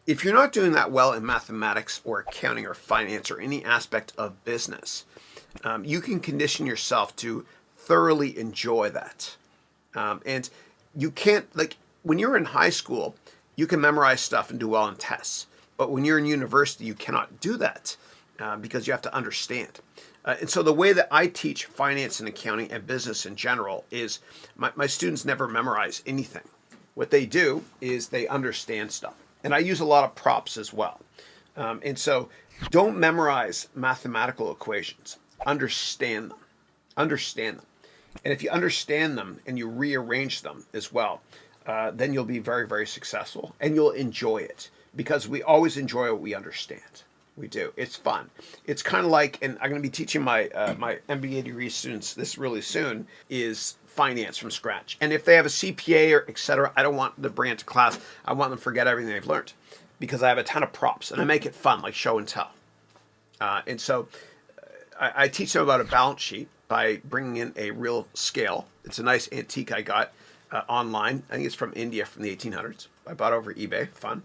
if you're not doing that well in mathematics or accounting or finance or any aspect of business, you can condition yourself to thoroughly enjoy that. And you can't, like, when you're in high school, you can memorize stuff and do well in tests. But when you're in university, you cannot do that because you have to understand. And so the way that I teach finance and accounting and business in general is my students never memorize anything. What they do is they understand stuff. And I use a lot of props as well. And so don't memorize mathematical equations. Understand them. Understand them. And if you understand them and you rearrange them as well, then you'll be very, very successful and you'll enjoy it because we always enjoy what we understand. We do. It's fun. It's kind of like, and I'm going to be teaching my my MBA degree students this really soon, is finance from scratch. And if they have a CPA or et cetera, I don't want them to bring it to class. I want them to forget everything they've learned because I have a ton of props and I make it fun, like show and tell. And so I teach them about a balance sheet by bringing in a real scale. It's a nice antique I got online. I think it's from India from the 1800s. I bought it over eBay. Fun.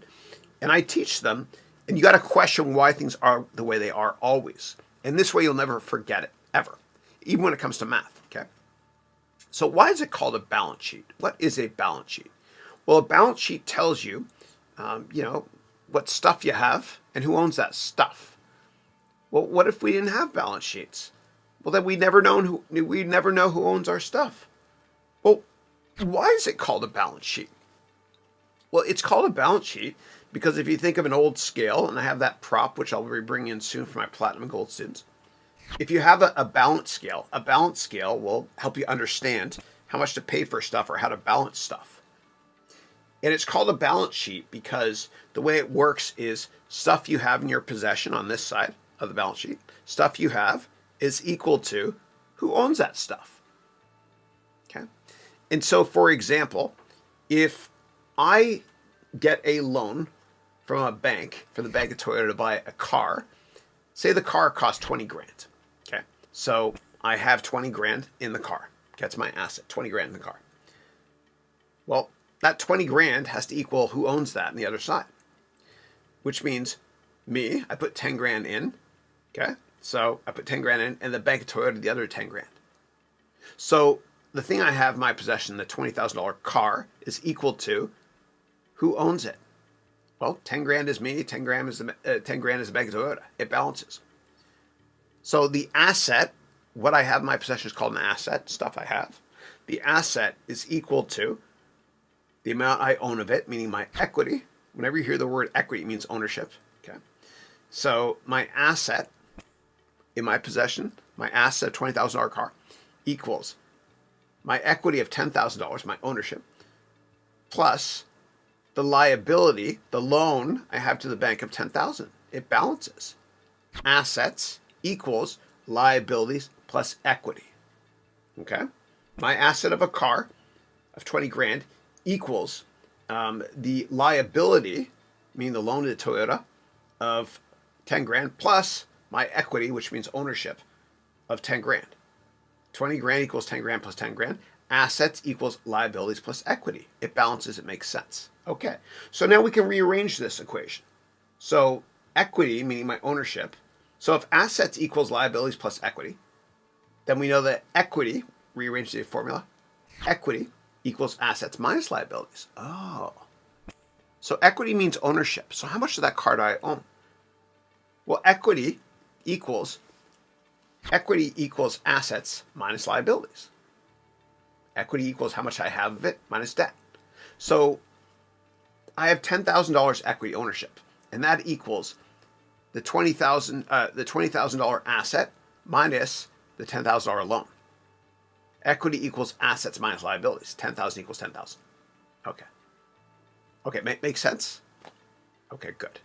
And I teach them, and you got to question why things are the way they are always. And this way you'll never forget it, ever, even when it comes to math, okay? So why is it called a balance sheet? What is a balance sheet? Well, a balance sheet tells you, what stuff you have and who owns that stuff. Well, what if we didn't have balance sheets? Well, then we'd never know who owns our stuff. Well, why is it called a balance sheet? Well, it's called a balance sheet because if you think of an old scale, and I have that prop, which I'll be bringing in soon for my platinum and gold students. If you have a balance scale will help you understand how much to pay for stuff or how to balance stuff. And it's called a balance sheet because the way it works is stuff you have in your possession on this side of the balance sheet, stuff you have is equal to who owns that stuff. Okay. And so, for example, if I get a loan from a bank, from the Bank of Toyota to buy a car, say the car costs 20 grand. Okay. So I have 20 grand in the car. That's my asset, 20 grand in the car. Well, that 20 grand has to equal who owns that on the other side, which means me, I put 10 grand in. Okay. So I put 10 grand in and the Bank of Toyota the other 10 grand. So the thing I have in my possession, the $20,000 car, is equal to who owns it? Well, 10 grand is me, 10 grand is the Bank of Toyota. It balances. So the asset, what I have in my possession is called an asset, stuff I have. The asset is equal to the amount I own of it, meaning my equity. Whenever you hear the word equity, it means ownership. Okay. So my asset in my possession, my asset, $20,000 car, equals my equity of $10,000, my ownership, plus the liability, the loan I have to the bank of $10,000. It balances. Assets equals liabilities plus equity. Okay? My asset of a car of 20 grand equals the liability, meaning the loan to the Toyota, of 10 grand plus my equity, which means ownership, of 10 grand. 20 grand equals 10 grand plus 10 grand. Assets equals liabilities plus equity. It balances, it makes sense. Okay, so now we can rearrange this equation. So equity, meaning my ownership. So if assets equals liabilities plus equity, then we know that equity, rearrange the formula, equity equals assets minus liabilities. Oh. So equity means ownership. So how much of that car do I own? Well, equity equals assets minus liabilities. Equity equals how much I have of it minus debt. So I have $10,000 equity ownership, and that equals the $20,000 asset minus the $10,000 loan. Equity equals assets minus liabilities. 10,000 equals 10,000. Okay. Okay, makes sense? Okay, good.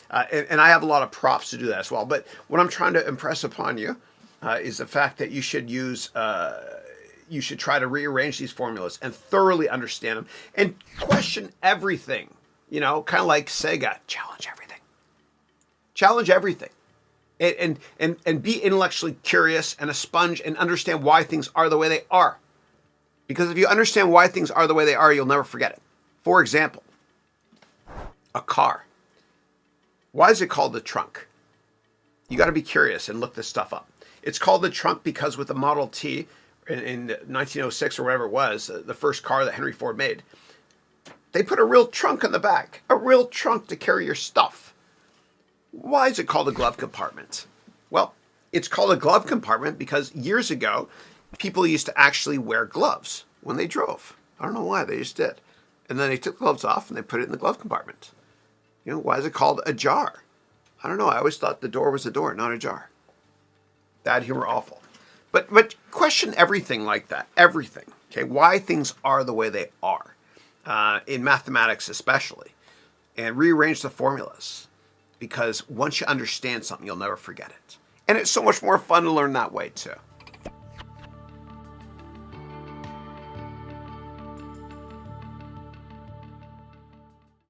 And I have a lot of props to do that as well. But what I'm trying to impress upon you is the fact that you should you should try to rearrange these formulas and thoroughly understand them and question everything. You know, kind of like Sega, challenge everything. Challenge everything. And be intellectually curious and a sponge and understand why things are the way they are. Because if you understand why things are the way they are, you'll never forget it. For example, a car. Why is it called the trunk? You got to be curious and look this stuff up. It's called the trunk because with the Model T in 1906 or whatever it was, the first car that Henry Ford made, they put a real trunk in the back, a real trunk to carry your stuff. Why is it called a glove compartment? Well, it's called a glove compartment because years ago, people used to actually wear gloves when they drove. I don't know why, they just did. And then they took the gloves off and they put it in the glove compartment. You know, why is it called a jar? I don't know. I always thought the door was a door, not a jar. Bad humor, awful. But question everything like that. Everything. Okay, why things are the way they are. In mathematics especially. And rearrange the formulas. Because once you understand something, you'll never forget it. And it's so much more fun to learn that way too.